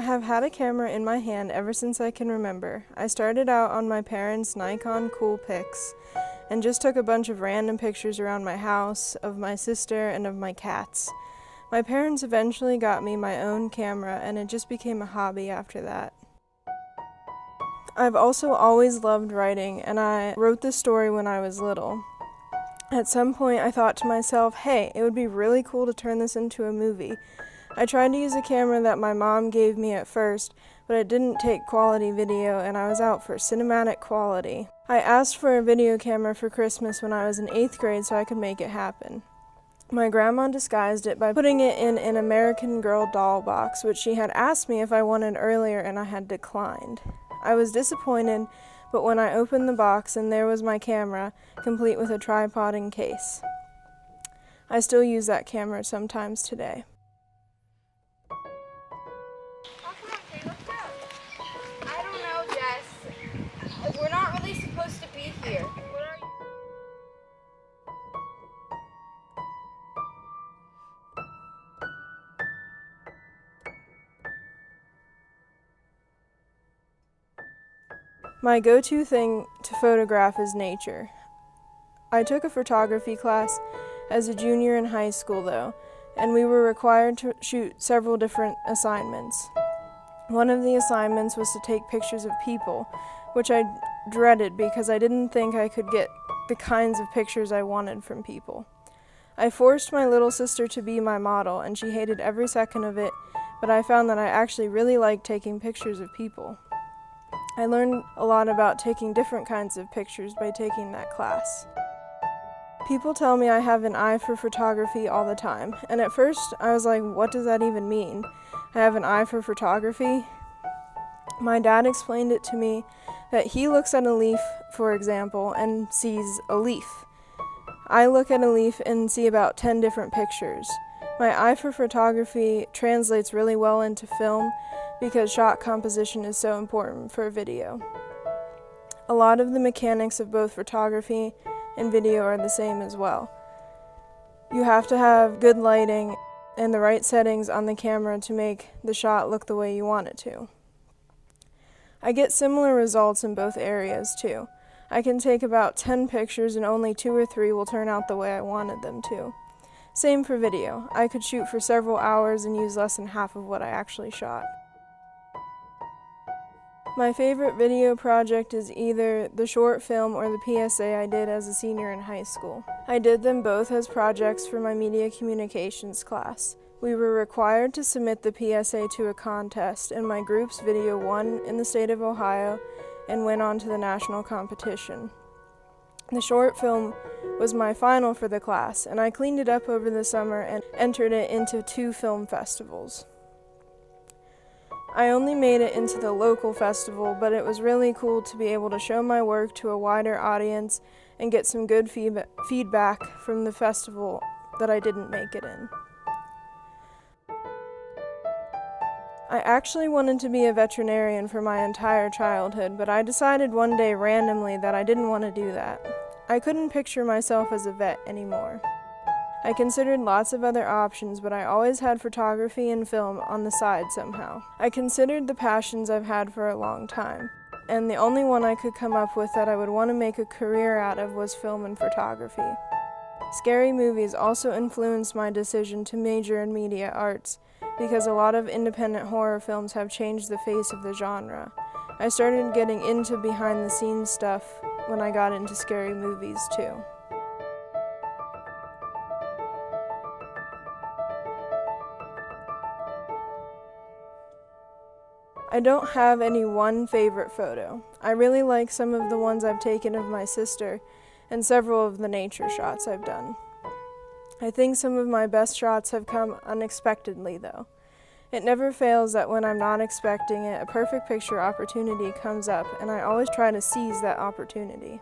I have had a camera in my hand ever since I can remember. I started out on my parents' Nikon Coolpix and just took a bunch of random pictures around my house, of my sister, and of my cats. My parents eventually got me my own camera and it just became a hobby after that. I've also always loved writing, and I wrote this story when I was little. At some point I thought to myself, hey, it would be really cool to turn this into a movie. I tried to use a camera that my mom gave me at first, but it didn't take quality video and I was out for cinematic quality. I asked for a video camera for Christmas when I was in 8th grade so I could make it happen. My grandma disguised it by putting it in an American Girl doll box, which she had asked me if I wanted earlier and I had declined. I was disappointed, but when I opened the box and there was my camera, complete with a tripod and case. I still use that camera sometimes today. I don't know, Jess. We're not really supposed to be here. What are you? My go-to thing to photograph is nature. I took a photography class as a junior in high school though, and we were required to shoot several different assignments. One of the assignments was to take pictures of people, which I dreaded because I didn't think I could get the kinds of pictures I wanted from people. I forced my little sister to be my model, and she hated every second of it, but I found that I actually really liked taking pictures of people. I learned a lot about taking different kinds of pictures by taking that class. People tell me I have an eye for photography all the time, and at first I was like, what does that even mean? I have an eye for photography? My dad explained it to me that he looks at a leaf, for example, and sees a leaf. I look at a leaf and see about 10 different pictures. My eye for photography translates really well into film because shot composition is so important for video. A lot of the mechanics of both photography and video are the same as well. You have to have good lighting and the right settings on the camera to make the shot look the way you want it to. I get similar results in both areas too. I can take about 10 pictures and only 2 or 3 will turn out the way I wanted them to. Same for video. I could shoot for several hours and use less than half of what I actually shot. My favorite video project is either the short film or the PSA I did as a senior in high school. I did them both as projects for my media communications class. We were required to submit the PSA to a contest, and my group's video won in the state of Ohio and went on to the national competition. The short film was my final for the class, and I cleaned it up over the summer and entered it into 2 film festivals. I only made it into the local festival, but it was really cool to be able to show my work to a wider audience and get some good feedback from the festival that I didn't make it in. I actually wanted to be a veterinarian for my entire childhood, but I decided one day randomly that I didn't want to do that. I couldn't picture myself as a vet anymore. I considered lots of other options, but I always had photography and film on the side somehow. I considered the passions I've had for a long time, and the only one I could come up with that I would want to make a career out of was film and photography. Scary movies also influenced my decision to major in media arts, because a lot of independent horror films have changed the face of the genre. I started getting into behind-the-scenes stuff when I got into scary movies too. I don't have any one favorite photo. I really like some of the ones I've taken of my sister and several of the nature shots I've done. I think some of my best shots have come unexpectedly though. It never fails that when I'm not expecting it, a perfect picture opportunity comes up, and I always try to seize that opportunity.